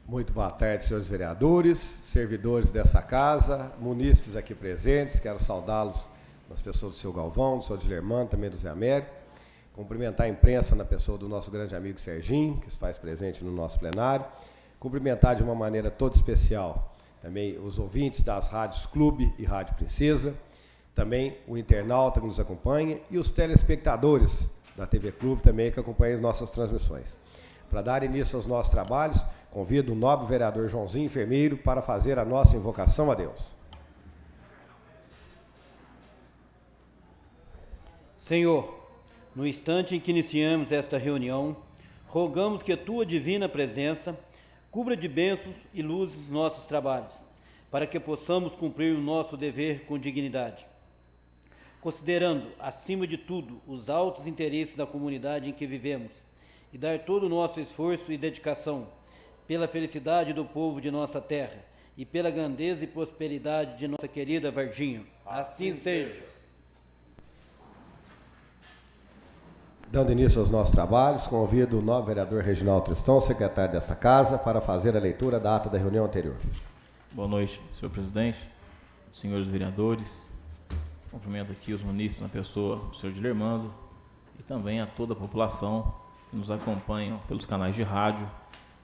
Muito boa tarde, senhores vereadores, servidores dessa casa, munícipes aqui presentes. Quero saudá-los nas pessoas do seu Galvão, do seu Dilermano, também do Zé Américo. Cumprimentar a imprensa na pessoa do nosso grande amigo Serginho, que se faz presente no nosso plenário. Cumprimentar de uma maneira toda especial também os ouvintes das rádios Clube e Rádio Princesa, também o internauta que nos acompanha e os telespectadores da TV Clube também que acompanham as nossas transmissões. Para dar início aos nossos trabalhos, convido o nobre vereador Joãozinho Enfermeiro para fazer a nossa invocação a Deus. Senhor, no instante em que iniciamos esta reunião, rogamos que a Tua divina presença cubra de bênçãos e luzes nossos trabalhos, para que possamos cumprir o nosso dever com dignidade. Considerando, acima de tudo, os altos interesses da comunidade em que vivemos, e dar todo o nosso esforço e dedicação pela felicidade do povo de nossa terra e pela grandeza e prosperidade de nossa querida Varginha. Assim seja. Dando início aos nossos trabalhos, convido o nobre vereador Reginaldo Tristão, secretário dessa casa, para fazer a leitura da ata da reunião anterior. Boa noite, senhor presidente, senhores vereadores. Cumprimento aqui os munícipes na pessoa do senhor Dilermando e também a toda a população que nos acompanham pelos canais de rádio,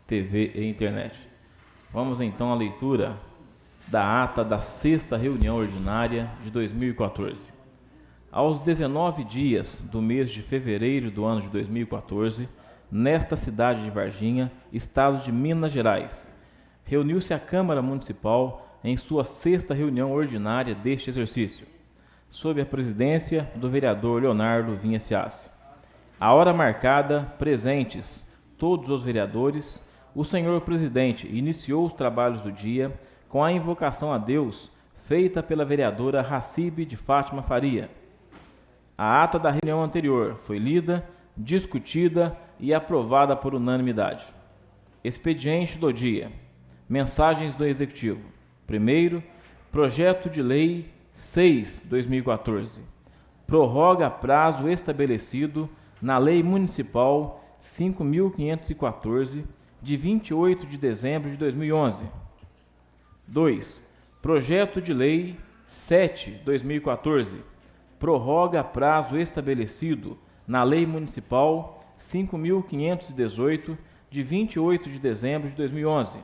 TV e internet. Vamos então à leitura da ata da 6ª reunião ordinária de 2014. Aos 19 dias do mês de fevereiro do ano de 2014, nesta cidade de Varginha, estado de Minas Gerais, reuniu-se a Câmara Municipal em sua 6ª reunião ordinária deste exercício, sob a presidência do vereador Leonardo Vinha Ciassi. A hora marcada, presentes todos os vereadores, o senhor presidente iniciou os trabalhos do dia com a invocação a Deus feita pela vereadora Racibe de Fátima Faria. A ata da reunião anterior foi lida, discutida e aprovada por unanimidade. Expediente do dia. Mensagens do Executivo. Primeiro, Projeto de Lei 6/2014. Prorroga prazo estabelecido na Lei Municipal 5.514, de 28 de dezembro de 2011. 2. Projeto de Lei 7/2014. Prorroga prazo estabelecido na Lei Municipal 5.518, de 28 de dezembro de 2011.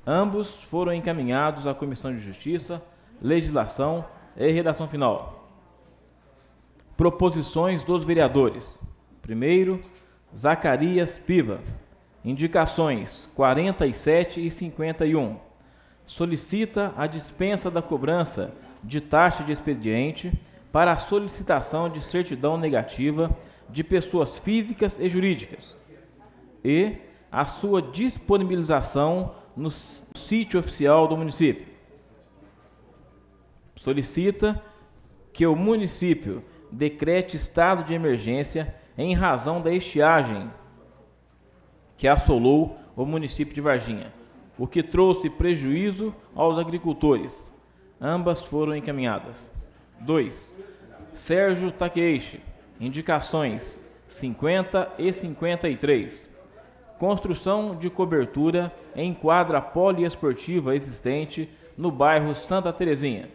Ambos foram encaminhados à Comissão de Justiça, Legislação e Redação Final. Proposições dos vereadores. Primeiro, Zacarias Piva. Indicações 47 e 51. Solicita a dispensa da cobrança de taxa de expediente para a solicitação de certidão negativa de pessoas físicas e jurídicas e a sua disponibilização no sítio oficial do município. Solicita que o município decrete estado de emergência em razão da estiagem que assolou o município de Varginha, o que trouxe prejuízo aos agricultores. Ambas foram encaminhadas. 2. Sérgio Takeishi. Indicações 50 e 53. Construção de cobertura em quadra poliesportiva existente no bairro Santa Terezinha.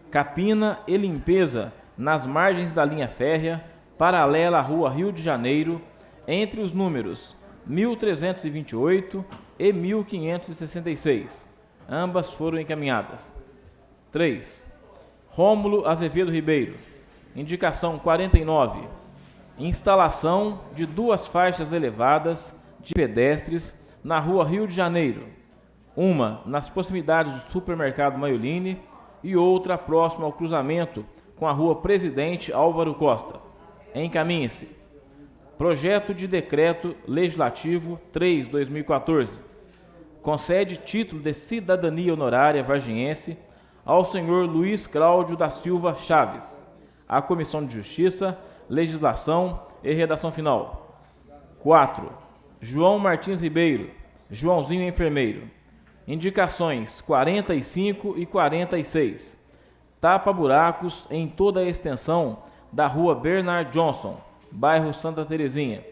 Capina e limpeza nas margens da linha férrea paralela à Rua Rio de Janeiro, entre os números 1328 e 1566. Ambas foram encaminhadas. 3. Rômulo Azevedo Ribeiro. Indicação 49. Instalação de 2 faixas elevadas de pedestres na Rua Rio de Janeiro. Uma nas proximidades do supermercado Maioline e outra próxima ao cruzamento com a Rua Presidente Álvaro Costa. Encaminhe-se. Projeto de Decreto Legislativo 3/2014. Concede título de cidadania honorária varginhense ao senhor Luiz Cláudio da Silva Chaves, à Comissão de Justiça, Legislação e Redação Final. 4. João Martins Ribeiro, Joãozinho Enfermeiro. Indicações 45 e 46. Tapa-buracos em toda a extensão da Rua Bernard Johnson, bairro Santa Terezinha,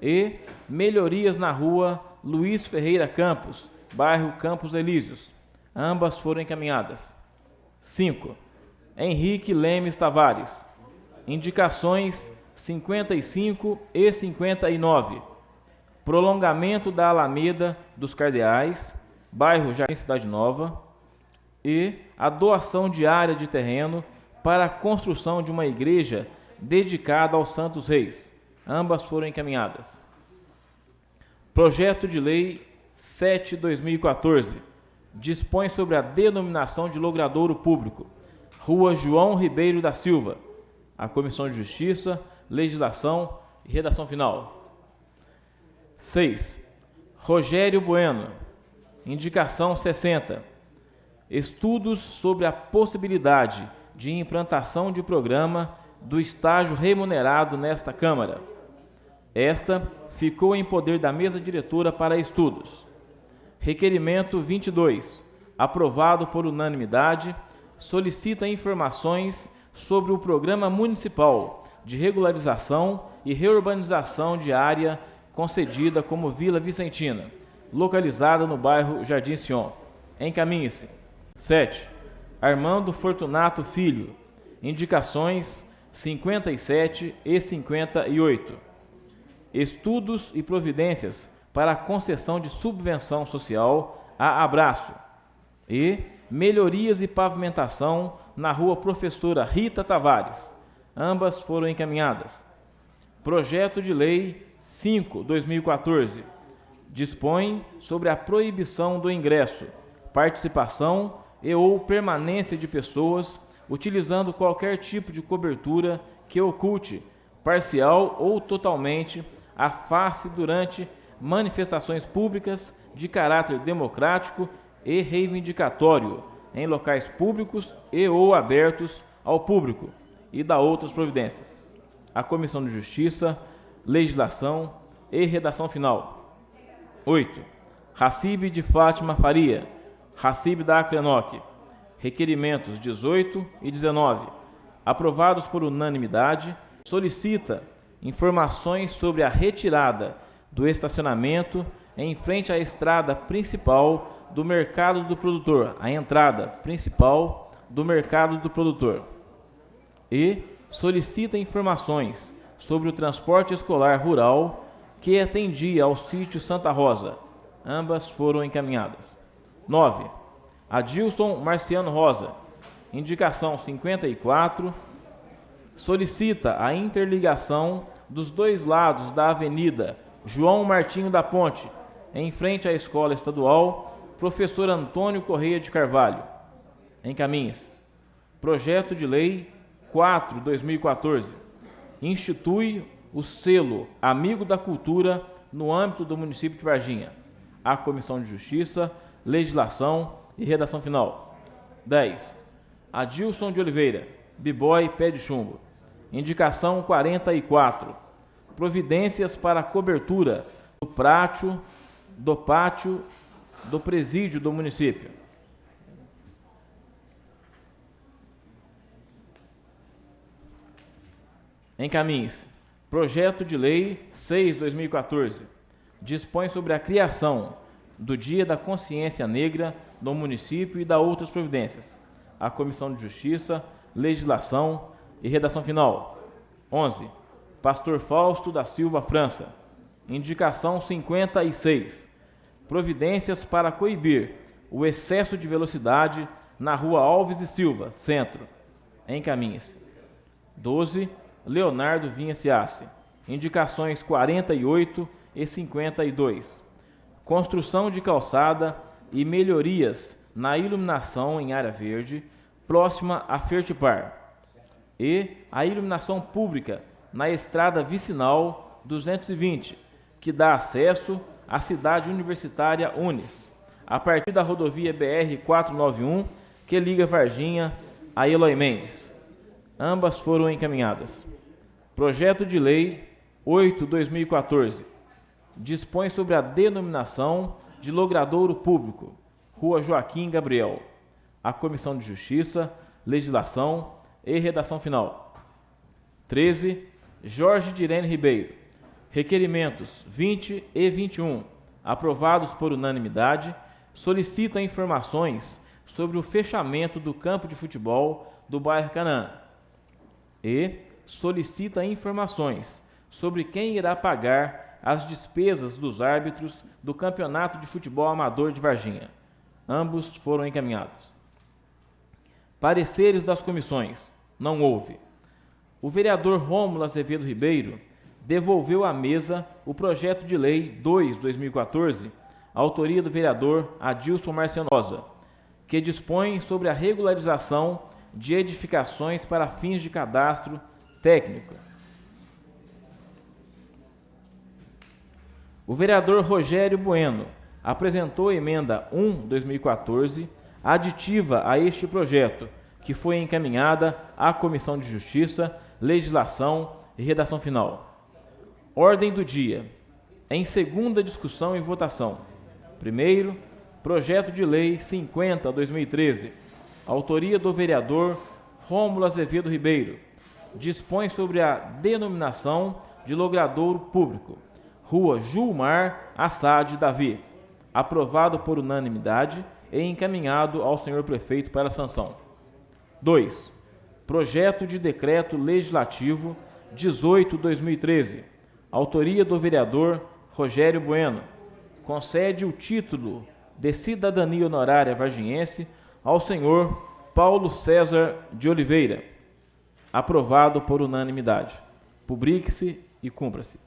e melhorias na Rua Luiz Ferreira Campos, bairro Campos Elíseos. Ambas foram encaminhadas. 5. Henrique Lemes Tavares. Indicações 55 e 59. Prolongamento da Alameda dos Cardeais, bairro Jardim Cidade Nova, e a doação de área de terreno para a construção de uma igreja dedicada aos Santos Reis. Ambas foram encaminhadas. Projeto de Lei 7/2014 dispõe sobre a denominação de logradouro público, Rua João Ribeiro da Silva. A Comissão de Justiça, Legislação e Redação Final. 6. Rogério Bueno. Indicação 60. Estudos sobre a possibilidade de implantação de programa do estágio remunerado nesta Câmara. Esta ficou em poder da mesa diretora para estudos. Requerimento 22, aprovado por unanimidade, solicita informações sobre o Programa Municipal de Regularização e Reurbanização de área concedida como Vila Vicentina, localizada no bairro Jardim Sion. Encaminhe-se. 7. Armando Fortunato Filho. Indicações 57 e 58. Estudos e providências para a concessão de subvenção social a Abraço e melhorias e pavimentação na rua Professora Rita Tavares. Ambas foram encaminhadas. Projeto de Lei 5/2014 dispõe sobre a proibição do ingresso, participação e ou permanência de pessoas utilizando qualquer tipo de cobertura que oculte, parcial ou totalmente, a face durante manifestações públicas de caráter democrático e reivindicatório em locais públicos e ou abertos ao público e da outras providências. A Comissão de Justiça, Legislação e Redação Final. 8. Racibe de Fátima Faria, Racibe da Acrenoc. Requerimentos 18 e 19, aprovados por unanimidade, solicita informações sobre a retirada do estacionamento em frente à estrada principal do Mercado do Produtor, a entrada principal do Mercado do Produtor. E solicita informações sobre o transporte escolar rural que atendia ao sítio Santa Rosa. Ambas foram encaminhadas. 9. Adilson Marciano Rosa. Indicação 54. Solicita a interligação dos dois lados da Avenida João Martinho da Ponte, em frente à Escola Estadual Professor Antônio Correia de Carvalho. Encaminhe-se. Projeto de Lei 4/2014 institui o selo Amigo da Cultura no âmbito do município de Varginha. A Comissão de Justiça, Legislação e Redação Final. 10. Adilson de Oliveira, B-Boy Pé de Chumbo. Indicação 44. Providências para a cobertura do pátio do presídio do município. Encaminhe-se. Projeto de Lei 6/2014 dispõe sobre a criação do Dia da Consciência Negra no município e da outras providências. A Comissão de Justiça, Legislação e Redação Final. 11. Pastor Fausto da Silva França. Indicação 56. Providências para coibir o excesso de velocidade na Rua Alves e Silva, Centro. Encaminhe-se. 12. Leonardo Vinha Ciassi. Indicações 48 e 52. Construção de calçada e melhorias na iluminação em área verde, próxima a Fertipar. E a iluminação pública na estrada vicinal 220, que dá acesso à cidade universitária Unis, a partir da rodovia BR-491, que liga Varginha a Eloy Mendes. Ambas foram encaminhadas. Projeto de Lei 8/2014 dispõe sobre a denominação de logradouro público, Rua Joaquim Gabriel. A Comissão de Justiça, Legislação e Redação Final. 13. Jorge Direne Ribeiro. Requerimentos 20 e 21, aprovados por unanimidade, solicita informações sobre o fechamento do campo de futebol do bairro Canaã e solicita informações sobre quem irá pagar as despesas dos árbitros do Campeonato de Futebol Amador de Varginha. Ambos foram encaminhados. Pareceres das comissões. Não houve. O vereador Rômulo Azevedo Ribeiro devolveu à mesa o projeto de lei 2/2014, autoria do vereador Adilson Marcianosa, que dispõe sobre a regularização de edificações para fins de cadastro técnico. O vereador Rogério Bueno apresentou a emenda 1/2014, aditiva a este projeto, que foi encaminhada à Comissão de Justiça, Legislação e Redação Final. Ordem do dia. Em segunda discussão e votação. Primeiro, projeto de lei 50/2013, autoria do vereador Rômulo Azevedo Ribeiro, dispõe sobre a denominação de logradouro público, Rua Gilmar Assad Davi, aprovado por unanimidade e encaminhado ao senhor prefeito para sanção. 2. Projeto de decreto legislativo 18/2013, autoria do vereador Rogério Bueno, concede o título de cidadania honorária varginhense ao senhor Paulo César de Oliveira, aprovado por unanimidade. Publique-se e cumpra-se.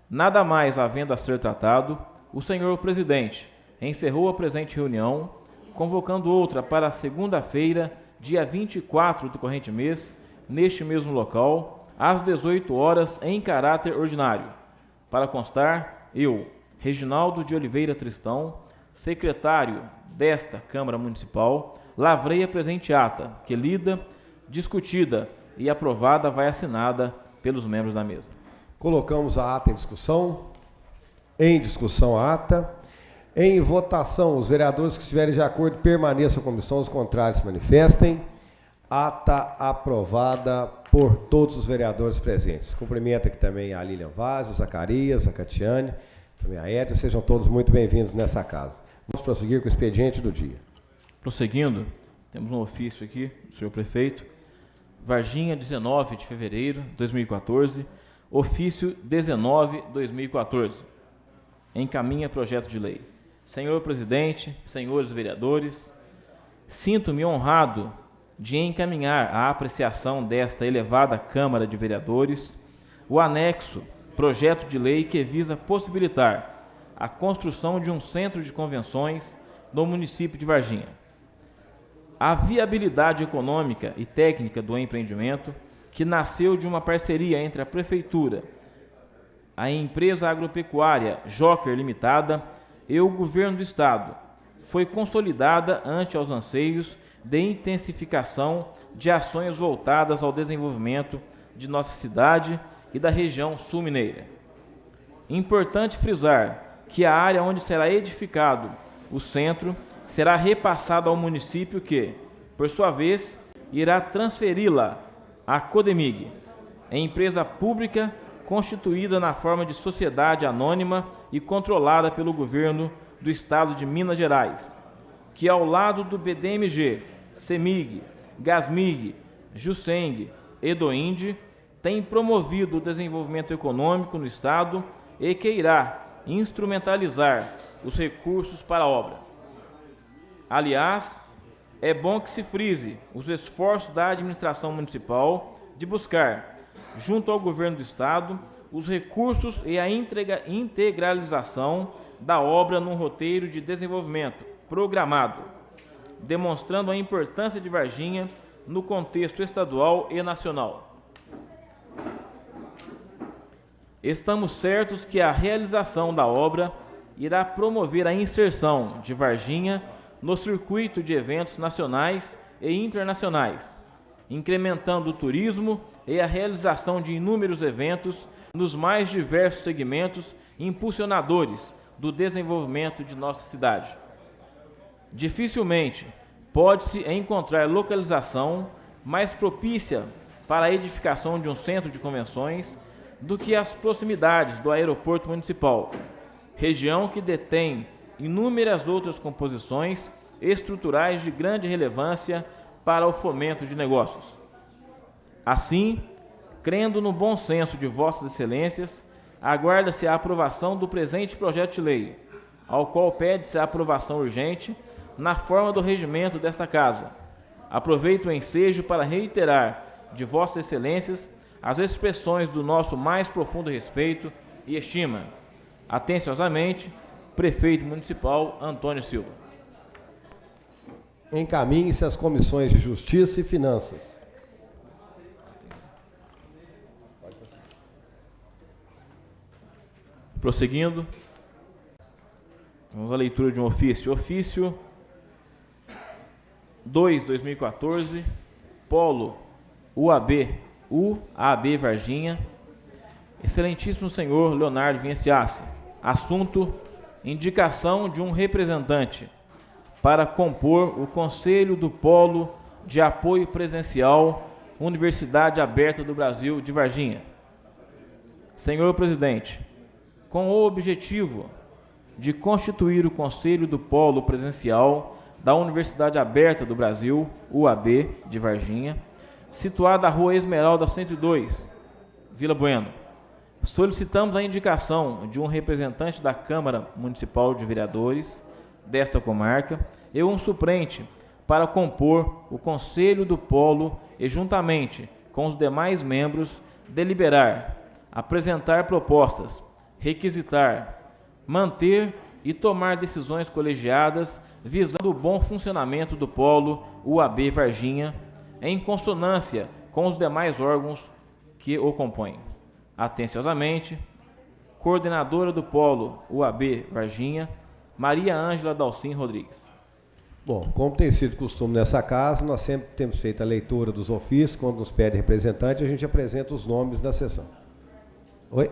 Nada mais havendo a ser tratado, o senhor presidente encerrou a presente reunião, convocando outra para segunda-feira, dia 24 do corrente mês, neste mesmo local, às 18 horas, em caráter ordinário. Para constar, eu, Reginaldo de Oliveira Tristão, secretário desta Câmara Municipal, lavrei a presente ata, que lida, discutida e aprovada vai assinada pelos membros da mesa. Colocamos a ata em discussão. Em discussão a ata. Em votação, os vereadores que estiverem de acordo permaneçam à comissão, os contrários se manifestem. Ata aprovada por todos os vereadores presentes. Cumprimento aqui também a Lilian Vaz, o Zacarias, a Catiane, também a Edna. Sejam todos muito bem-vindos nessa casa. Vamos prosseguir com o expediente do dia. Prosseguindo, temos um ofício aqui, senhor prefeito. Varginha, 19 de fevereiro de 2014. Ofício 19/2014. Encaminha projeto de lei. Senhor presidente, senhores vereadores, sinto-me honrado de encaminhar à apreciação desta elevada Câmara de Vereadores o anexo projeto de lei que visa possibilitar a construção de um centro de convenções no município de Varginha. A viabilidade econômica e técnica do empreendimento, que nasceu de uma parceria entre a Prefeitura, a empresa agropecuária Joker Limitada e o Governo do Estado, foi consolidada ante aos anseios de intensificação de ações voltadas ao desenvolvimento de nossa cidade e da região sul-mineira. Importante frisar que a área onde será edificado o centro será repassada ao município que, por sua vez, irá transferi-la à Codemig, empresa pública constituída na forma de sociedade anônima e controlada pelo governo do estado de Minas Gerais, que ao lado do BDMG, CEMIG, GASMIG, JUSENG e DOIND, tem promovido o desenvolvimento econômico no estado e que irá instrumentalizar os recursos para a obra. Aliás, é bom que se frise os esforços da administração municipal de buscar, junto ao governo do estado, os recursos e a integralização da obra num roteiro de desenvolvimento programado, demonstrando a importância de Varginha no contexto estadual e nacional. Estamos certos que a realização da obra irá promover a inserção de Varginha no circuito de eventos nacionais e internacionais, incrementando o turismo e a realização de inúmeros eventos nos mais diversos segmentos impulsionadores do desenvolvimento de nossa cidade. Dificilmente pode-se encontrar localização mais propícia para a edificação de um centro de convenções do que as proximidades do aeroporto municipal, região que detém inúmeras outras composições estruturais de grande relevância para o fomento de negócios. Assim, crendo no bom senso de Vossas Excelências, aguarda-se a aprovação do presente projeto de lei, ao qual pede-se a aprovação urgente na forma do regimento desta Casa. Aproveito o ensejo para reiterar de Vossas Excelências as expressões do nosso mais profundo respeito e estima. Atenciosamente, Prefeito Municipal Antônio Silva. Encaminhe-se às comissões de Justiça e Finanças. Prosseguindo, vamos à leitura de um ofício. Ofício 2/2014, Polo UAB Varginha. Excelentíssimo senhor Leonardo Vinciassi. Assunto: indicação de um representante para compor o Conselho do Polo de Apoio Presencial Universidade Aberta do Brasil de Varginha. Senhor Presidente, com o objetivo de constituir o Conselho do Polo Presencial da Universidade Aberta do Brasil, UAB, de Varginha, situada na Rua Esmeralda 102, Vila Bueno, solicitamos a indicação de um representante da Câmara Municipal de Vereadores desta comarca e um suplente para compor o Conselho do Polo e, juntamente com os demais membros, deliberar, apresentar propostas, requisitar, manter e tomar decisões colegiadas visando o bom funcionamento do Polo UAB Varginha, em consonância com os demais órgãos que o compõem. Atenciosamente, coordenadora do Polo UAB Varginha, Maria Ângela Dalcin Rodrigues. Bom, como tem sido costume nessa casa, nós sempre temos feito a leitura dos ofícios. Quando nos pede representante, a gente apresenta os nomes da sessão. Oi?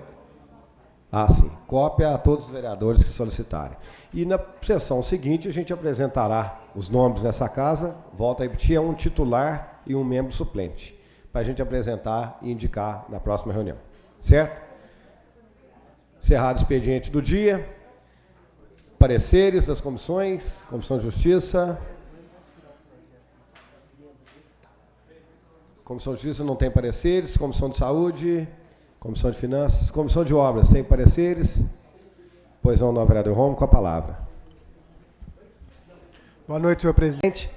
Ah, sim. Cópia a todos os vereadores que solicitarem. E na sessão seguinte, a gente apresentará os nomes nessa casa. Volto a repetir, é um titular e um membro suplente, para a gente apresentar e indicar na próxima reunião. Certo? Encerrado o expediente do dia. Pareceres das comissões. Comissão de Justiça. Comissão de Justiça não tem pareceres. Comissão de Saúde. Comissão de Finanças. Comissão de Obras, sem pareceres. Pois não, o vereador Romo, com a palavra. Boa noite, senhor presidente.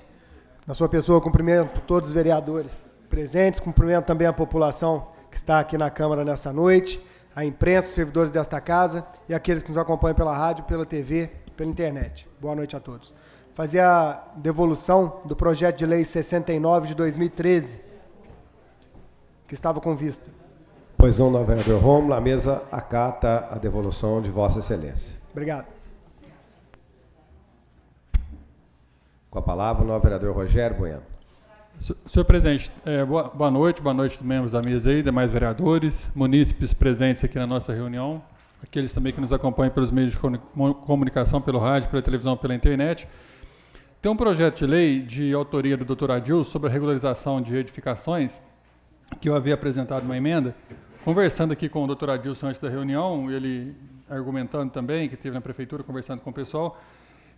Na sua pessoa, cumprimento todos os vereadores presentes, cumprimento também a população que está aqui na Câmara nessa noite, a imprensa, os servidores desta casa e aqueles que nos acompanham pela rádio, pela TV, pela internet. Boa noite a todos. Fazer a devolução do projeto de lei 69 de 2013, que estava com vista. Pois não, vereador Romulo, a mesa acata a devolução de Vossa Excelência. Obrigado. Com a palavra, o vereador Rogério Bueno. Senhor presidente, boa noite membros da mesa aí, demais vereadores, munícipes presentes aqui na nossa reunião, aqueles também que nos acompanham pelos meios de comunicação, pelo rádio, pela televisão, pela internet. Tem um projeto de lei de autoria do Dr. Adilson sobre a regularização de edificações, que eu havia apresentado uma emenda. Conversando aqui com o Dr. Adilson antes da reunião, ele argumentando também, que esteve na prefeitura conversando com o pessoal,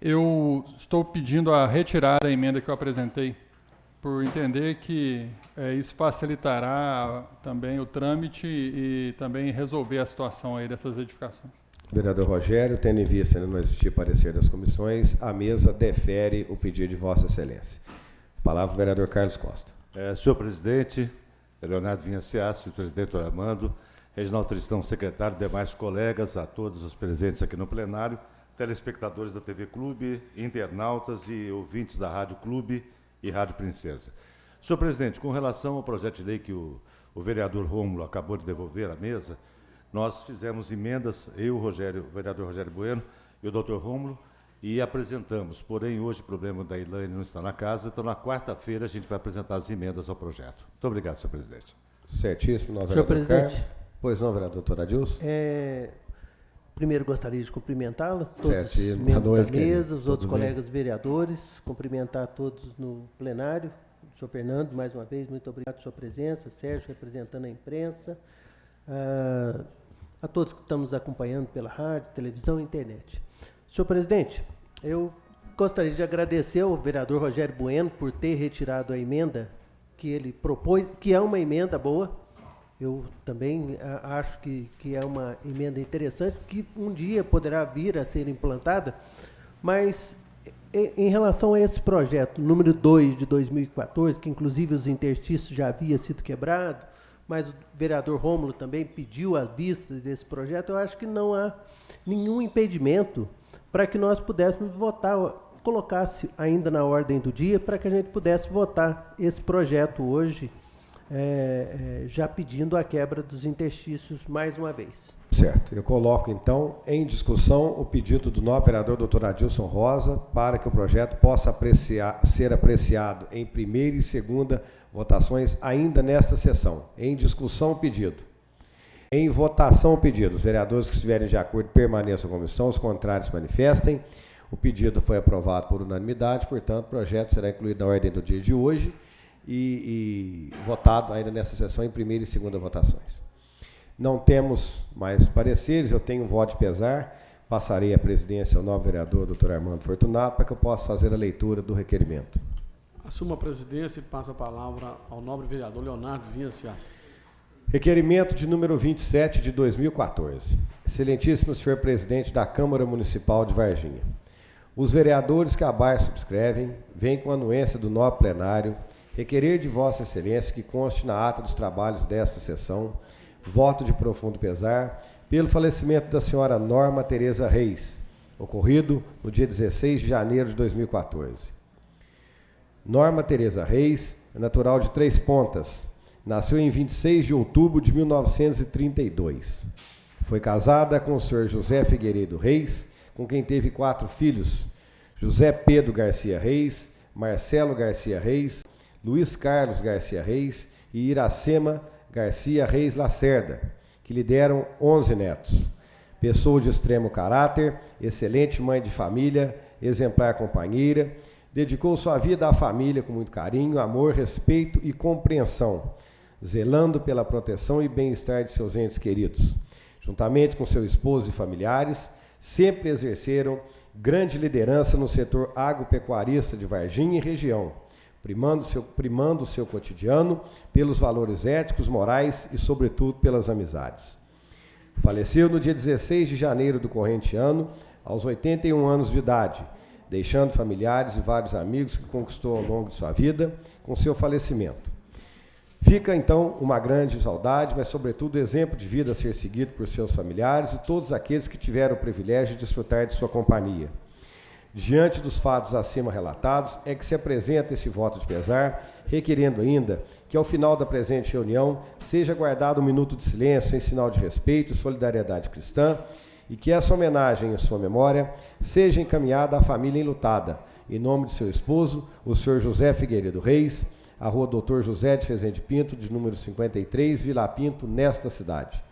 eu estou pedindo a retirada da emenda que eu apresentei, por entender que isso facilitará também o trâmite e também resolver a situação aí dessas edificações. Vereador Rogério, tendo em vista ainda não existir parecer das comissões, a mesa defere o pedido de Vossa Excelência. Palavra, vereador Carlos Costa. Senhor presidente, Leonardo Vinciassi, presidente Armando, Reginaldo Tristão, secretário, demais colegas, a todos os presentes aqui no plenário, telespectadores da TV Clube, internautas e ouvintes da Rádio Clube e Rádio Princesa. Senhor presidente, com relação ao projeto de lei que o vereador Rômulo acabou de devolver à mesa, nós fizemos emendas, eu, o vereador Rogério Bueno e o doutor Rômulo, e apresentamos. Porém, hoje o problema da Ilane não está na casa, então na quarta-feira a gente vai apresentar as emendas ao projeto. Muito obrigado, senhor presidente. Certíssimo, senhor presidente. Carlos. Pois não, vereador doutor Adilson. Primeiro gostaria de cumprimentá-lo, todos os membros da mesa, os outros colegas vereadores, cumprimentar todos no plenário. O senhor Fernando, mais uma vez, muito obrigado pela sua presença. Sérgio, representando a imprensa. a todos que estão nos acompanhando pela rádio, televisão e internet. Senhor presidente, eu gostaria de agradecer ao vereador Rogério Bueno por ter retirado a emenda que ele propôs, que é uma emenda boa. Eu também acho que é uma emenda interessante, que um dia poderá vir a ser implantada, mas em relação a esse projeto, número 2 de 2014, que inclusive os interstícios já havia sido quebrado, mas o vereador Rômulo também pediu as vistas desse projeto, eu acho que não há nenhum impedimento para que nós pudéssemos votar, colocasse ainda na ordem do dia, para que a gente pudesse votar esse projeto hoje, já pedindo a quebra dos interstícios mais uma vez. Certo. Eu coloco, então, em discussão o pedido do novo vereador Dr. Adilson Rosa para que o projeto possa ser apreciado em primeira e segunda votações ainda nesta sessão. Em discussão o pedido. Em votação o pedido. Os vereadores que estiverem de acordo permaneçam como estão, os contrários manifestem. O pedido foi aprovado por unanimidade, portanto, o projeto será incluído na ordem do dia de hoje e votado ainda nesta sessão em primeira e segunda votações. Não temos mais pareceres, eu tenho um voto de pesar, passarei a presidência ao novo vereador, Dr. Armando Fortunato, para que eu possa fazer a leitura do requerimento. Assumo a presidência e passo a palavra ao nobre vereador Leonardo Vinha Ciassi. Requerimento de número 27 de 2014. Excelentíssimo senhor presidente da Câmara Municipal de Varginha. Os vereadores que abaixo subscrevem, vêm com a anuência do novo plenário, requerer de Vossa Excelência que conste na ata dos trabalhos desta sessão, voto de profundo pesar pelo falecimento da senhora Norma Tereza Reis, ocorrido no dia 16 de janeiro de 2014. Norma Tereza Reis é natural de Três Pontas, nasceu em 26 de outubro de 1932. Foi casada com o senhor José Figueiredo Reis, com quem teve 4 filhos, José Pedro Garcia Reis, Marcelo Garcia Reis, Luiz Carlos Garcia Reis e Iracema Garcia Reis Lacerda, que lhe deram 11 netos. Pessoa de extremo caráter, excelente mãe de família, exemplar companheira, dedicou sua vida à família com muito carinho, amor, respeito e compreensão, zelando pela proteção e bem-estar de seus entes queridos. Juntamente com seu esposo e familiares, sempre exerceram grande liderança no setor agropecuarista de Varginha e região, primando o seu cotidiano pelos valores éticos, morais e, sobretudo, pelas amizades. Faleceu no dia 16 de janeiro do corrente ano, aos 81 anos de idade, deixando familiares e vários amigos que conquistou ao longo de sua vida com seu falecimento. Fica, então, uma grande saudade, mas, sobretudo, exemplo de vida a ser seguido por seus familiares e todos aqueles que tiveram o privilégio de desfrutar de sua companhia. Diante dos fatos acima relatados, é que se apresenta esse voto de pesar, requerendo ainda que, ao final da presente reunião, seja guardado um minuto de silêncio em sinal de respeito e solidariedade cristã, e que essa homenagem em sua memória seja encaminhada à família enlutada, em nome de seu esposo, o senhor José Figueiredo Reis, a rua Dr. José de Rezende Pinto, de número 53, Vila Pinto, nesta cidade.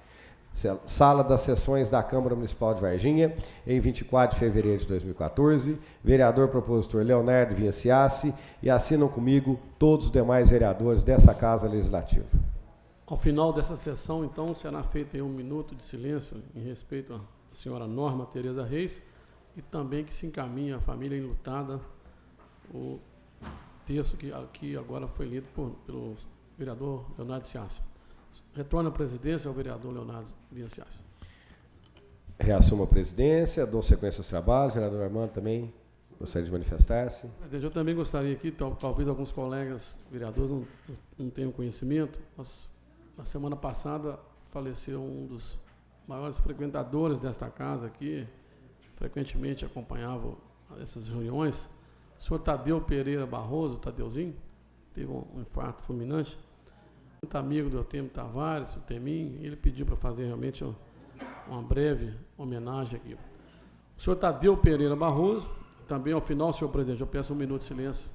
Sala das Sessões da Câmara Municipal de Varginha, em 24 de fevereiro de 2014, vereador propositor Leonardo Vinha Ciassi, e assinam comigo todos os demais vereadores dessa Casa Legislativa. Ao final dessa sessão, então, será feito um minuto de silêncio em respeito à senhora Norma Tereza Reis e também que se encaminhe a família enlutada o texto que aqui agora foi lido pelo vereador Leonardo Ciassi. Retorno à presidência ao vereador Leonardo Vinha Ciassi. Reassumo a presidência, dou sequência aos trabalhos. Vereador Armando também gostaria de manifestar-se. Presidente, eu também gostaria aqui, talvez alguns colegas vereadores não tenham conhecimento, mas na semana passada faleceu um dos maiores frequentadores desta casa aqui, frequentemente acompanhava essas reuniões, o senhor Tadeu Pereira Barroso, Tadeuzinho, teve um infarto fulminante, muito amigo do Eutêmio Tavares, o Temim, ele pediu para fazer realmente uma breve homenagem aqui. O senhor Tadeu Pereira Barroso, também ao final, senhor presidente, eu peço um minuto de silêncio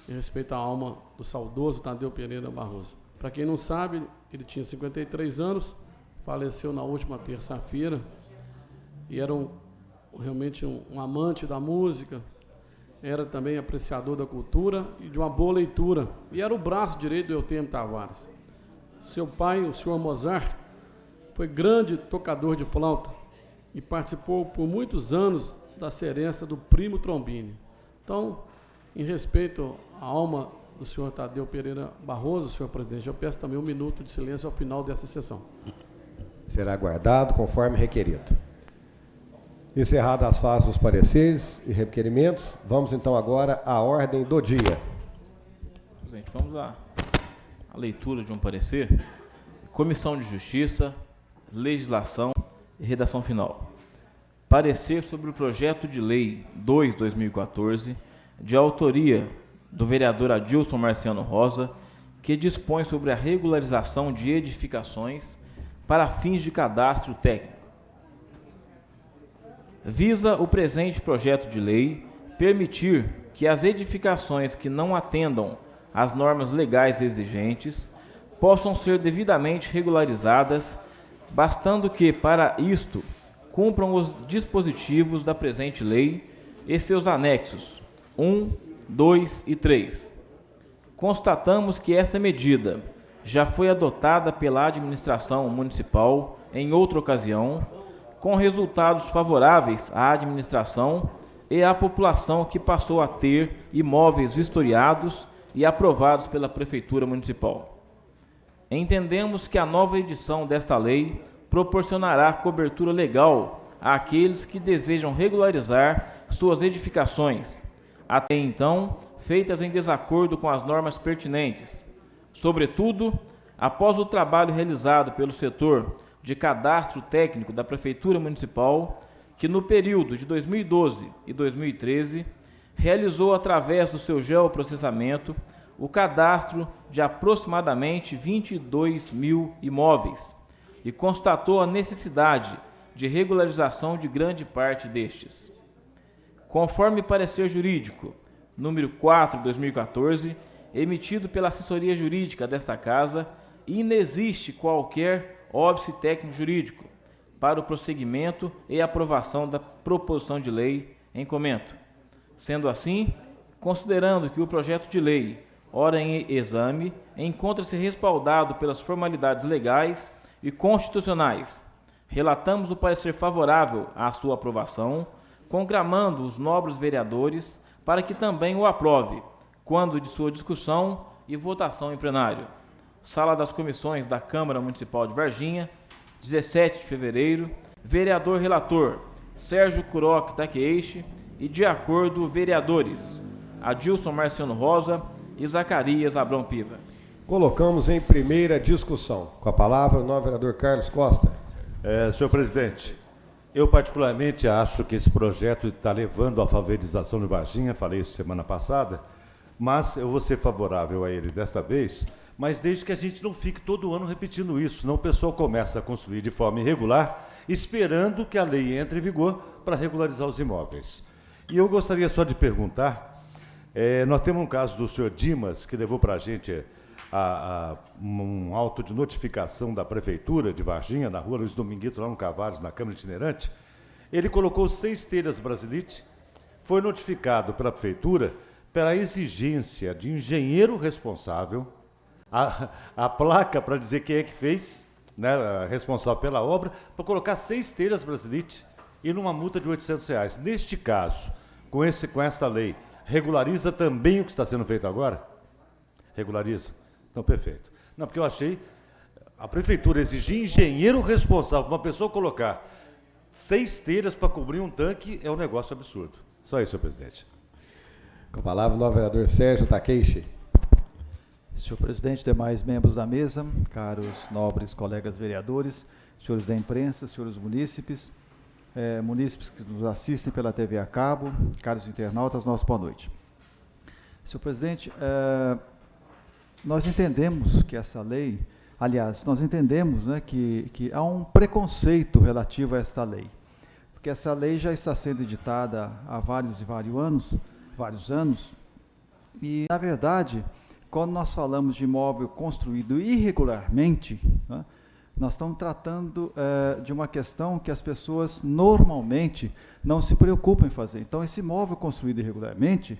em respeito à alma do saudoso Tadeu Pereira Barroso. Para quem não sabe, ele tinha 53 anos, faleceu na última terça-feira e era realmente um amante da música, era também apreciador da cultura e de uma boa leitura, e era o braço direito do Eutêmio Tavares. Seu pai, o senhor Mozart, foi grande tocador de flauta e participou por muitos anos da serença do primo Trombini. Então, em respeito à alma do senhor Tadeu Pereira Barroso, senhor presidente, eu peço também 1 minuto de silêncio ao final dessa sessão. Será guardado conforme requerido. Encerradas as fases dos pareceres e requerimentos, vamos então agora à ordem do dia. Presidente, vamos à leitura de um parecer. Comissão de Justiça, Legislação e Redação Final. Parecer sobre o projeto de lei 2/2014, de autoria do vereador Adilson Marciano Rosa, que dispõe sobre a regularização de edificações para fins de cadastro técnico. Visa o presente projeto de lei permitir que as edificações que não atendam às normas legais exigentes possam ser devidamente regularizadas, bastando que, para isto, cumpram os dispositivos da presente lei e seus anexos 1, 2 e 3. Constatamos que esta medida já foi adotada pela administração municipal em outra ocasião, com resultados favoráveis à administração e à população que passou a ter imóveis vistoriados e aprovados pela Prefeitura Municipal. Entendemos que a nova edição desta lei proporcionará cobertura legal àqueles que desejam regularizar suas edificações, até então feitas em desacordo com as normas pertinentes. Sobretudo, após o trabalho realizado pelo setor de cadastro técnico da Prefeitura Municipal, que no período de 2012 e 2013 realizou através do seu geoprocessamento o cadastro de aproximadamente 22 mil imóveis e constatou a necessidade de regularização de grande parte destes. Conforme parecer jurídico número 4/2014, emitido pela assessoria jurídica desta Casa, inexiste qualquer óbice técnico jurídico para o prosseguimento e aprovação da proposição de lei em comento. Sendo assim, considerando que o projeto de lei, ora em exame, encontra-se respaldado pelas formalidades legais e constitucionais, relatamos o parecer favorável à sua aprovação, conclamando os nobres vereadores para que também o aprove, quando de sua discussão e votação em plenário. Sala das Comissões da Câmara Municipal de Varginha, 17 de fevereiro, vereador relator Sérgio Kuroki Takeishi e, de acordo, vereadores Adilson Marciano Rosa e Zacarias Abrão Piva. Colocamos em primeira discussão. Com a palavra, o novo vereador Carlos Costa. Senhor presidente, eu particularmente acho que esse projeto está levando à favelização de Varginha, falei isso semana passada, mas eu vou ser favorável a ele desta vez, mas desde que a gente não fique todo ano repetindo isso, senão o pessoal começa a construir de forma irregular, esperando que a lei entre em vigor para regularizar os imóveis. E eu gostaria só de perguntar, nós temos um caso do senhor Dimas, que levou para a gente um auto de notificação da Prefeitura de Varginha, na rua Luiz Dominguito, lá no Cavalos, na Câmara Itinerante. Ele colocou 6 telhas Brasilite, foi notificado pela Prefeitura pela exigência de engenheiro responsável, a placa para dizer quem é que fez, né, responsável pela obra, para colocar 6 telhas Brasilite e numa multa de R$800. Neste caso, com esta lei, regulariza também o que está sendo feito agora? Regulariza? Então, perfeito. Não, porque eu achei a Prefeitura exigir engenheiro responsável, uma pessoa colocar 6 telhas para cobrir um tanque, é um negócio absurdo. Só isso, senhor presidente. Com a palavra, o novo vereador Sérgio Takeishi. Senhor presidente, demais membros da mesa, caros nobres colegas vereadores, senhores da imprensa, senhores munícipes, munícipes que nos assistem pela TV a cabo, caros internautas, nossa boa noite. Senhor presidente, nós entendemos que essa lei, aliás, nós entendemos, né, que há um preconceito relativo a esta lei, porque essa lei já está sendo editada há vários anos, e, na verdade, quando nós falamos de imóvel construído irregularmente, né, nós estamos tratando de uma questão que as pessoas normalmente não se preocupam em fazer. Então, esse imóvel construído irregularmente,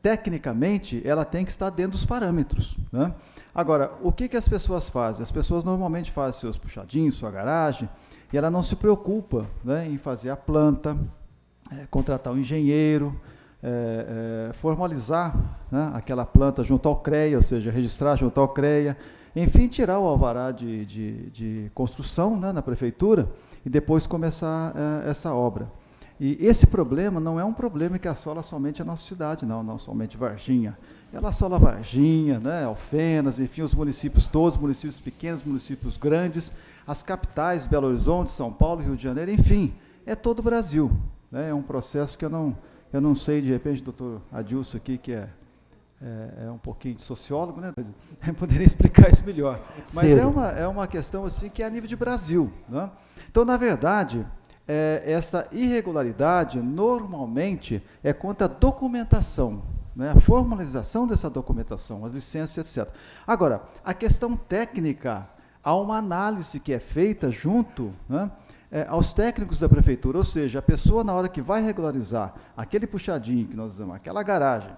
tecnicamente, ela tem que estar dentro dos parâmetros, né? Agora, o que as pessoas fazem? As pessoas normalmente fazem seus puxadinhos, sua garagem, e ela não se preocupa, né, em fazer a planta, contratar um engenheiro, formalizar, né, aquela planta junto ao CREA, ou seja, registrar junto ao CREA, enfim, tirar o alvará de construção, né, na prefeitura e depois começar essa obra. E esse problema não é um problema que assola somente a nossa cidade, não somente Varginha. Ela assola Varginha, né, Alfenas, enfim, os municípios todos, municípios pequenos, municípios grandes, as capitais, Belo Horizonte, São Paulo, Rio de Janeiro, enfim, é todo o Brasil. Né, é um processo que eu não sei, de repente, doutor Adilson aqui, que é um pouquinho de sociólogo, né, poderia explicar isso melhor. Mas é uma questão assim que é a nível de Brasil. Né? Então, na verdade, essa irregularidade normalmente é contra a documentação, né, a formalização dessa documentação, as licenças, etc. Agora, a questão técnica, há uma análise que é feita junto, né, aos técnicos da prefeitura, ou seja, a pessoa na hora que vai regularizar aquele puxadinho que nós usamos, aquela garagem,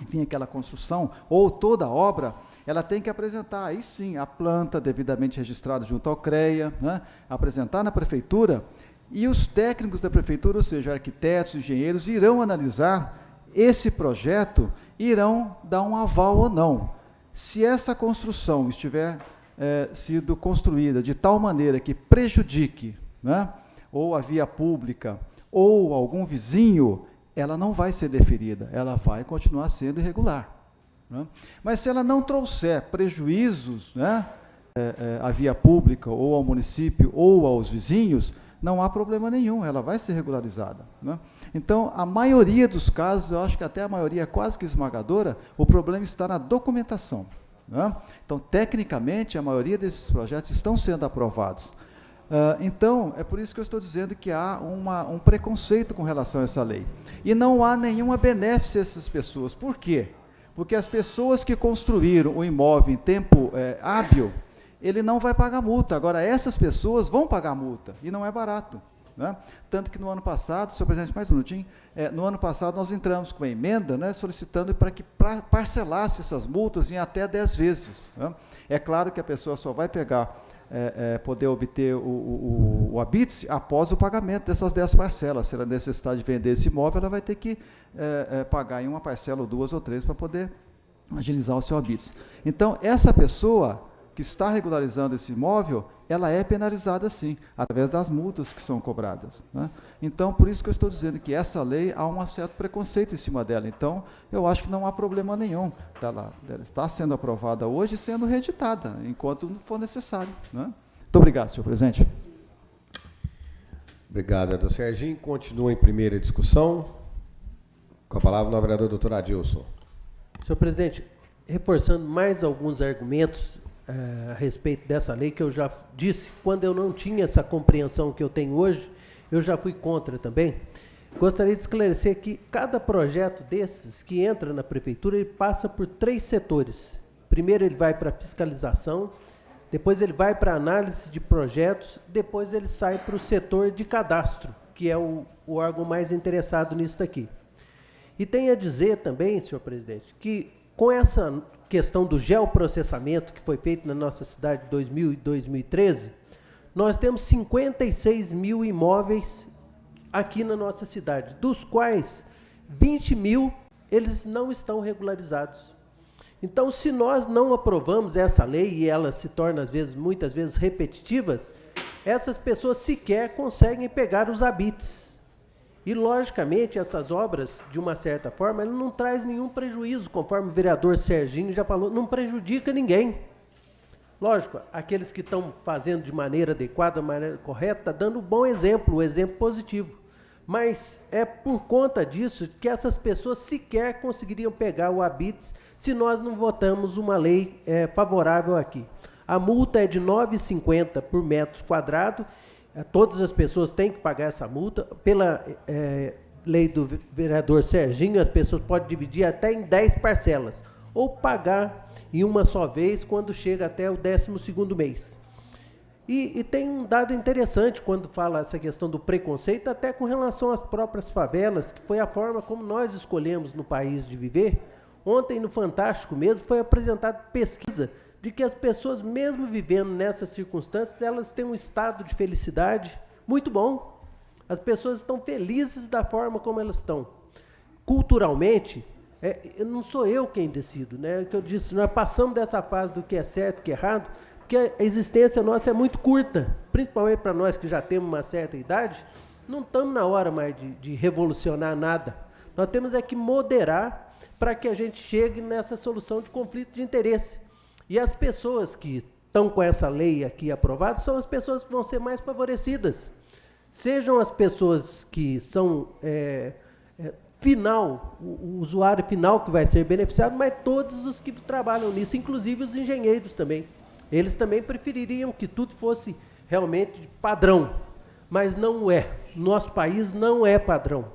enfim, aquela construção, ou toda a obra, ela tem que apresentar, aí sim, a planta devidamente registrada junto ao CREA, né, apresentar na prefeitura, e os técnicos da prefeitura, ou seja, arquitetos, engenheiros, irão analisar esse projeto, irão dar um aval ou não. Se essa construção estiver sido construída de tal maneira que prejudique, né, ou a via pública, ou algum vizinho, ela não vai ser deferida, ela vai continuar sendo irregular. Né? Mas se ela não trouxer prejuízos, né, à via pública, ou ao município, ou aos vizinhos, não há problema nenhum, ela vai ser regularizada. Né? Então, a maioria dos casos, eu acho que até a maioria quase que esmagadora, o problema está na documentação. Né? Então, tecnicamente, a maioria desses projetos estão sendo aprovados. Então, é por isso que eu estou dizendo que há um preconceito com relação a essa lei. E não há nenhuma benéfice a essas pessoas. Por quê? Porque as pessoas que construíram o imóvel em tempo hábil, ele não vai pagar multa. Agora, essas pessoas vão pagar multa, e não é barato. Né? Tanto que no ano passado, senhor presidente, mais um minutinho, no ano passado nós entramos com uma emenda, né, solicitando para que parcelasse essas multas em até 10 vezes. Né? É claro que a pessoa só vai poder obter o habite após o pagamento dessas 10 parcelas. Se ela necessitar de vender esse imóvel, ela vai ter que pagar em uma parcela, ou 2 ou 3, para poder agilizar o seu habite. Então, essa pessoa que está regularizando esse imóvel, ela é penalizada sim, através das multas que são cobradas. Né? Então, por isso que eu estou dizendo que essa lei há um certo preconceito em cima dela. Então, eu acho que não há problema nenhum. Ela está sendo aprovada hoje e sendo reeditada, enquanto for necessário. Né? Muito obrigado, senhor presidente. Obrigado, doutor Serginho. Continua em primeira discussão. Com a palavra o vereador doutor Adilson. Senhor presidente, reforçando mais alguns argumentos a respeito dessa lei, que eu já disse, quando eu não tinha essa compreensão que eu tenho hoje, eu já fui contra também. Gostaria de esclarecer que cada projeto desses que entra na prefeitura, ele passa por 3 setores. Primeiro ele vai para a fiscalização, depois ele vai para a análise de projetos, depois ele sai para o setor de cadastro, que é o órgão mais interessado nisso daqui. E tenho a dizer também, senhor presidente, que com essa questão do geoprocessamento que foi feito na nossa cidade em 2000 e 2013, nós temos 56 mil imóveis aqui na nossa cidade, dos quais 20 mil eles não estão regularizados. Então, se nós não aprovamos essa lei e ela se torna, muitas vezes repetitivas, essas pessoas sequer conseguem pegar os habites. E, logicamente, essas obras, de uma certa forma, ela não traz nenhum prejuízo, conforme o vereador Serginho já falou, não prejudica ninguém. Lógico, aqueles que estão fazendo de maneira adequada, de maneira correta, dando um bom exemplo, um exemplo positivo. Mas é por conta disso que essas pessoas sequer conseguiriam pegar o habites se nós não votamos uma lei favorável aqui. A multa é de R$ 9,50 por metro quadrado. Todas as pessoas têm que pagar essa multa. Pela lei do vereador Serginho, as pessoas podem dividir até em 10 parcelas, ou pagar em uma só vez quando chega até o 12º mês. E tem um dado interessante quando fala essa questão do preconceito, até com relação às próprias favelas, que foi a forma como nós escolhemos no país de viver. Ontem, no Fantástico mesmo, foi apresentada pesquisa de que as pessoas, mesmo vivendo nessas circunstâncias, elas têm um estado de felicidade muito bom. As pessoas estão felizes da forma como elas estão. Culturalmente, não sou eu quem decido, né? Que eu disse, nós passamos dessa fase do que é certo e que é errado, porque a existência nossa é muito curta, principalmente para nós que já temos uma certa idade, não estamos na hora mais de revolucionar nada. Nós temos que moderar para que a gente chegue nessa solução de conflito de interesse. E as pessoas que estão com essa lei aqui aprovada são as pessoas que vão ser mais favorecidas. Sejam as pessoas que são o usuário final que vai ser beneficiado, mas todos os que trabalham nisso, inclusive os engenheiros também. Eles também prefeririam que tudo fosse realmente padrão, mas não é. Nosso país não é padrão.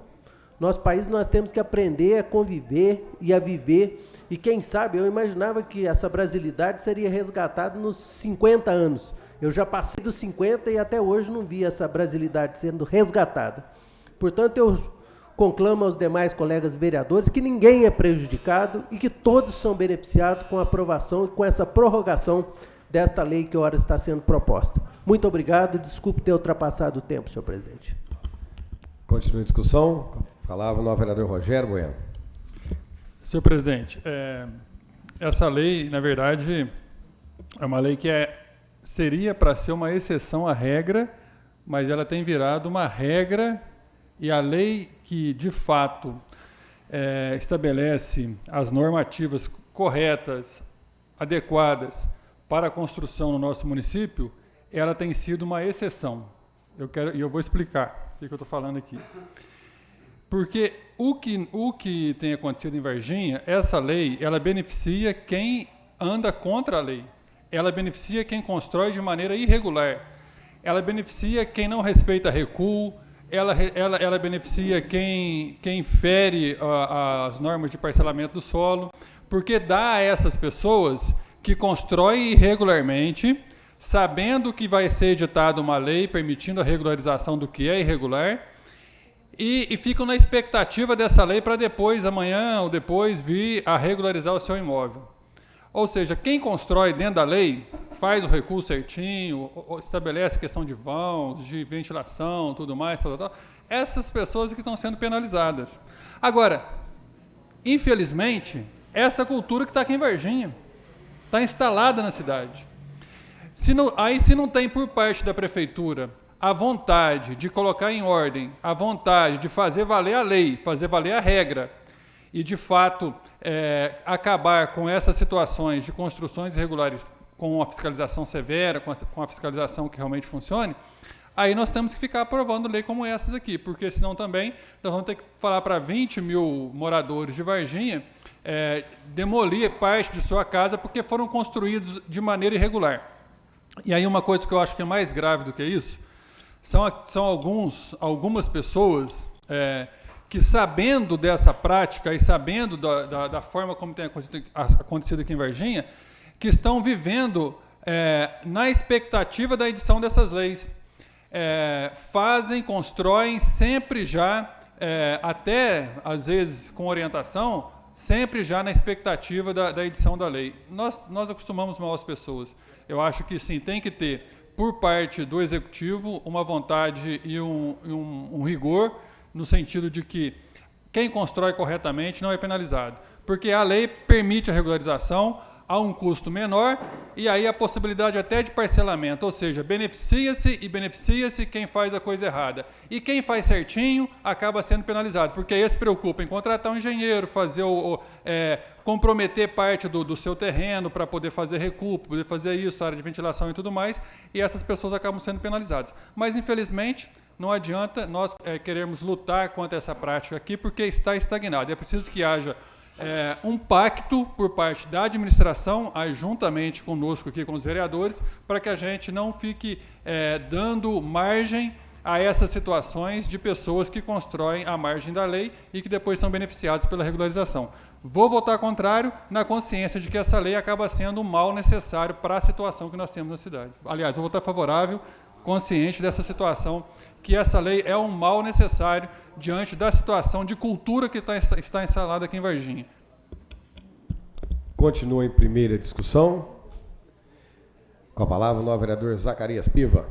Nosso país nós temos que aprender a conviver e a viver. E quem sabe, eu imaginava que essa brasilidade seria resgatada nos 50 anos. Eu já passei dos 50 e até hoje não vi essa brasilidade sendo resgatada. Portanto, eu conclamo aos demais colegas vereadores que ninguém é prejudicado e que todos são beneficiados com a aprovação e com essa prorrogação desta lei que ora está sendo proposta. Muito obrigado. Desculpe ter ultrapassado o tempo, senhor presidente. Continua a discussão. Falava o novo vereador Rogério Bueno. Senhor presidente, essa lei, na verdade, é uma lei que seria para ser uma exceção à regra, mas ela tem virado uma regra, e a lei que, de fato, estabelece as normativas corretas, adequadas para a construção no nosso município, ela tem sido uma exceção. Eu vou explicar o que eu estou falando aqui. Porque o que tem acontecido em Varginha, essa lei, ela beneficia quem anda contra a lei. Ela beneficia quem constrói de maneira irregular. Ela beneficia quem não respeita recuo. Ela beneficia quem fere as normas de parcelamento do solo, porque dá a essas pessoas que constroem irregularmente, sabendo que vai ser editada uma lei permitindo a regularização do que é irregular, e ficam na expectativa dessa lei para depois, amanhã ou depois, vir a regularizar o seu imóvel. Ou seja, quem constrói dentro da lei, faz o recuo certinho, estabelece a questão de vãos, de ventilação, tudo mais, essas pessoas que estão sendo penalizadas. Agora, infelizmente, essa cultura que está aqui em Varginha, está instalada na cidade. Se não tem por parte da prefeitura a vontade de colocar em ordem, a vontade de fazer valer a lei, fazer valer a regra, e, de fato, acabar com essas situações de construções irregulares com a fiscalização severa, com a fiscalização que realmente funcione, aí nós temos que ficar aprovando lei como essas aqui, porque senão também nós vamos ter que falar para 20 mil moradores de Varginha demolir parte de sua casa porque foram construídos de maneira irregular. E aí uma coisa que eu acho que é mais grave do que isso, são algumas pessoas que, sabendo dessa prática e sabendo da forma como tem acontecido aqui em Varginha, que estão vivendo na expectativa da edição dessas leis. Constroem sempre já, até às vezes com orientação, sempre já na expectativa da edição da lei. Nós acostumamos mal as pessoas. Eu acho que sim, tem que ter, por parte do Executivo, uma vontade e um rigor, no sentido de que quem constrói corretamente não é penalizado. Porque a lei permite a regularização a um custo menor e aí a possibilidade até de parcelamento, ou seja, beneficia-se quem faz a coisa errada. E quem faz certinho acaba sendo penalizado, porque aí se preocupa em contratar um engenheiro, fazer comprometer parte do seu terreno para poder fazer recuo, poder fazer isso, área de ventilação e tudo mais, e essas pessoas acabam sendo penalizadas. Mas, infelizmente, não adianta nós querermos lutar contra essa prática aqui, porque está estagnado. É preciso que haja um pacto por parte da administração, juntamente conosco aqui, com os vereadores, para que a gente não fique dando margem a essas situações de pessoas que constroem à margem da lei e que depois são beneficiados pela regularização. Vou votar contrário, na consciência de que essa lei acaba sendo um mal necessário para a situação que nós temos na cidade. Aliás, vou votar favorável, consciente dessa situação, que essa lei é um mal necessário diante da situação de cultura que está instalada aqui em Varginha. Continua em primeira discussão. Com a palavra, o novo vereador Zacarias Piva.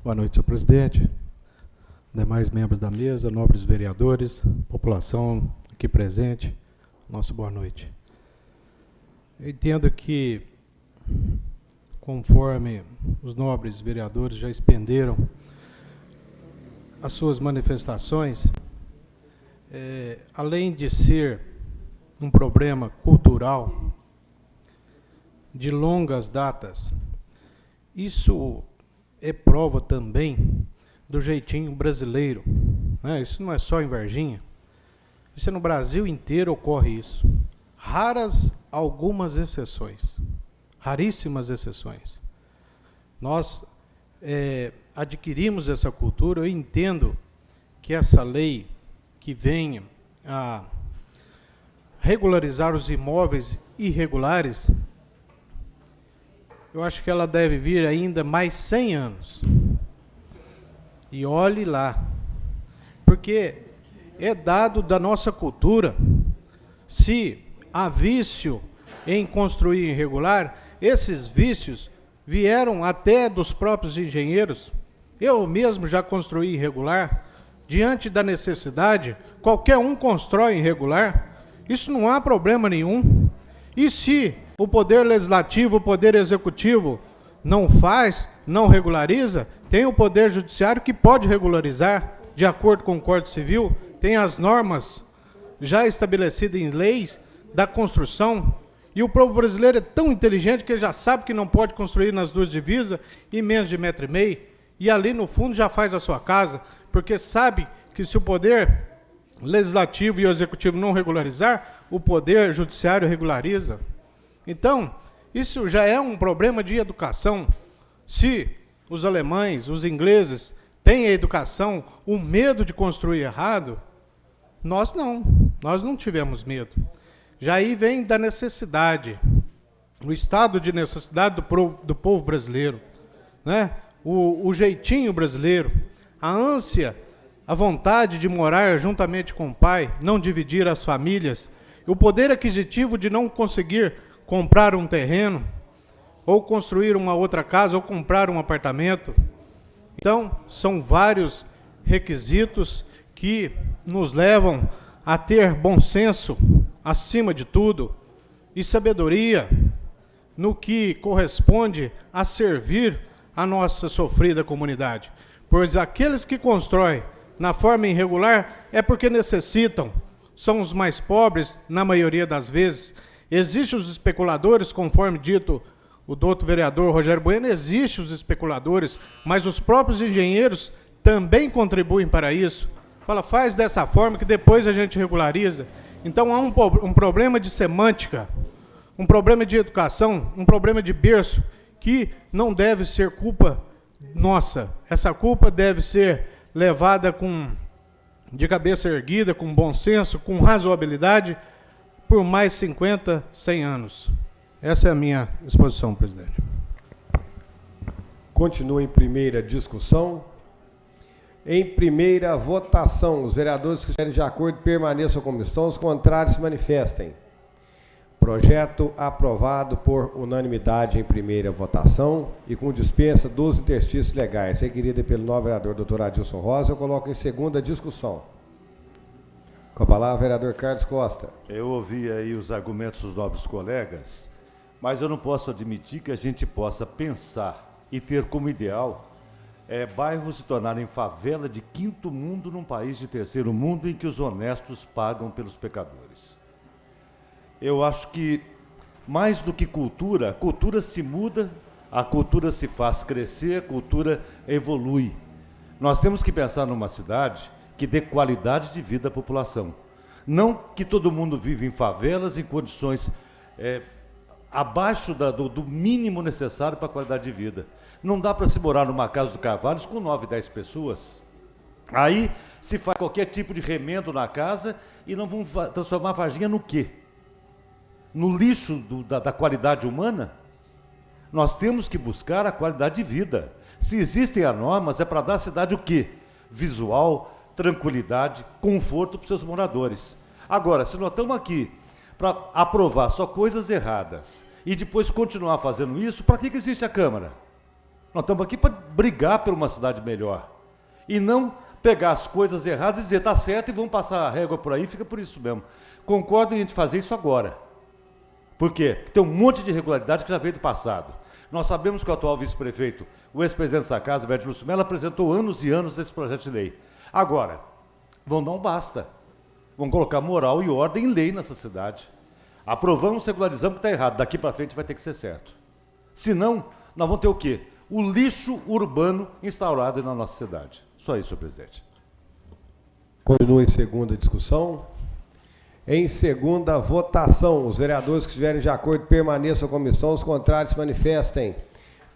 Boa noite, senhor presidente, demais membros da mesa, nobres vereadores, população aqui presente, nossa boa noite. Eu entendo que, conforme os nobres vereadores já expenderam as suas manifestações, além de ser um problema cultural de longas datas, isso é prova também do jeitinho brasileiro, né? Isso não é só em Varginha, isso é no Brasil inteiro ocorre isso. Raras algumas exceções, raríssimas exceções. Nós adquirimos essa cultura. Eu entendo que essa lei que venha a regularizar os imóveis irregulares, eu acho que ela deve vir ainda mais 100 anos. E olhe lá, porque é dado da nossa cultura. Se há vício em construir irregular, esses vícios vieram até dos próprios engenheiros. Eu mesmo já construí irregular. Diante da necessidade, qualquer um constrói irregular. Isso não há problema nenhum. E se o Poder Legislativo, o Poder Executivo não faz, não regulariza, tem o Poder Judiciário que pode regularizar, de acordo com o Código Civil, tem as normas já estabelecidas em leis da construção, e o povo brasileiro é tão inteligente que ele já sabe que não pode construir nas duas divisas em menos de 1,5 metro, e ali no fundo já faz a sua casa, porque sabe que se o Poder Legislativo e o Executivo não regularizar, o Poder Judiciário regulariza. Então, isso já é um problema de educação. Se os alemães, os ingleses, têm a educação, o medo de construir errado, nós não tivemos medo. Já aí vem da necessidade, o estado de necessidade do povo brasileiro, né? O jeitinho brasileiro, a ânsia, a vontade de morar juntamente com o pai, não dividir as famílias, o poder aquisitivo de não conseguir comprar um terreno, ou construir uma outra casa, ou comprar um apartamento. Então, são vários requisitos que nos levam a ter bom senso, acima de tudo, e sabedoria no que corresponde a servir a nossa sofrida comunidade. Pois aqueles que constroem na forma irregular é porque necessitam, são os mais pobres, na maioria das vezes. Existem os especuladores, conforme dito o doutor vereador Rogério Bueno, existem os especuladores, mas os próprios engenheiros também contribuem para isso. Fala, faz dessa forma que depois a gente regulariza. Então há um problema de semântica, um problema de educação, um problema de berço, que não deve ser culpa nossa. Essa culpa deve ser levada de cabeça erguida, com bom senso, com razoabilidade, por mais 50, 100 anos. Essa é a minha exposição, presidente. Continua em primeira discussão. Em primeira votação, os vereadores que estiverem de acordo permaneçam como estão, os contrários se manifestem. Projeto aprovado por unanimidade em primeira votação e com dispensa dos interstícios legais, requerida pelo novo vereador Dr. Adilson Rosa, eu coloco em segunda discussão. Com a palavra, vereador Carlos Costa. Eu ouvi aí os argumentos dos nobres colegas, mas eu não posso admitir que a gente possa pensar e ter como ideal bairros se tornarem favela de quinto mundo num país de terceiro mundo em que os honestos pagam pelos pecadores. Eu acho que, mais do que cultura, a cultura se muda, a cultura se faz crescer, a cultura evolui. Nós temos que pensar numa cidade que dê qualidade de vida à população. Não que todo mundo vive em favelas, em condições abaixo do mínimo necessário para a qualidade de vida. Não dá para se morar numa casa do Carvalhos com 9, 10 pessoas. Aí se faz qualquer tipo de remendo na casa e não vão transformar a Varginha no quê? No lixo da qualidade humana? Nós temos que buscar a qualidade de vida. Se existem as normas, é para dar à cidade o quê? Visual, tranquilidade, conforto para os seus moradores. Agora, se nós estamos aqui para aprovar só coisas erradas e depois continuar fazendo isso, para que existe a Câmara? Nós estamos aqui para brigar por uma cidade melhor. E não pegar as coisas erradas e dizer, está certo, e vamos passar a régua por aí, fica por isso mesmo. Concordo em a gente fazer isso agora. Por quê? Porque tem um monte de irregularidade que já veio do passado. Nós sabemos que o atual vice-prefeito, o ex-presidente dessa casa, Berto Lúcio Mello, apresentou anos e anos esse projeto de lei. Agora, vão dar um basta. Vão colocar moral e ordem em lei nessa cidade. Aprovamos, regularizamos que está errado. Daqui para frente vai ter que ser certo. Senão, nós vamos ter o quê? O lixo urbano instaurado na nossa cidade. Só isso, senhor presidente. Continua em segunda discussão. Em segunda votação, os vereadores que estiverem de acordo permaneçam à comissão, os contrários se manifestem.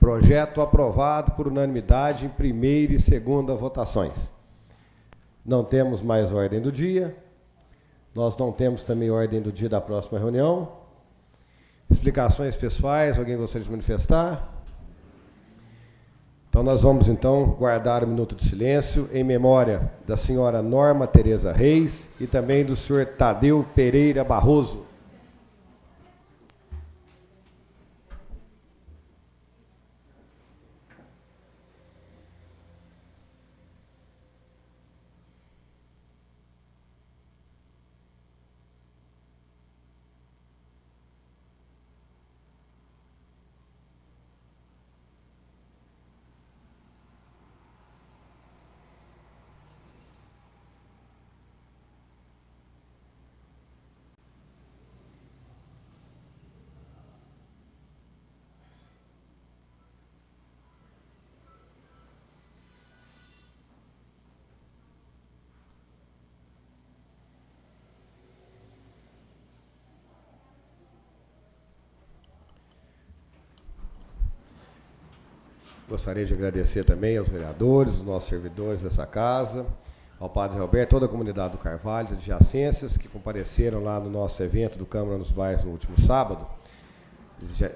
Projeto aprovado por unanimidade em primeira e segunda votações. Não temos mais ordem do dia. Nós não temos também ordem do dia da próxima reunião. Explicações pessoais, alguém gostaria de manifestar? Então nós vamos então guardar um minuto de silêncio em memória da senhora Norma Tereza Reis e também do senhor Tadeu Pereira Barroso. Gostaria de agradecer também aos vereadores, os nossos servidores dessa casa, ao Padre Roberto, toda a comunidade do Carvalho, as adjacências que compareceram lá no nosso evento do Câmara nos Bairros no último sábado.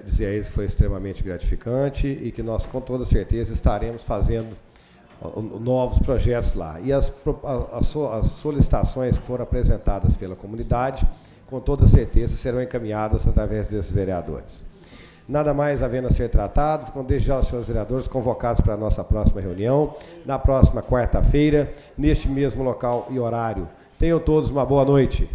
Dizer a eles que foi extremamente gratificante e que nós, com toda certeza, estaremos fazendo novos projetos lá. E as solicitações que foram apresentadas pela comunidade, com toda certeza, serão encaminhadas através desses vereadores. Nada mais havendo a ser tratado, ficam desde já os senhores vereadores convocados para a nossa próxima reunião, na próxima quarta-feira, neste mesmo local e horário. Tenham todos uma boa noite.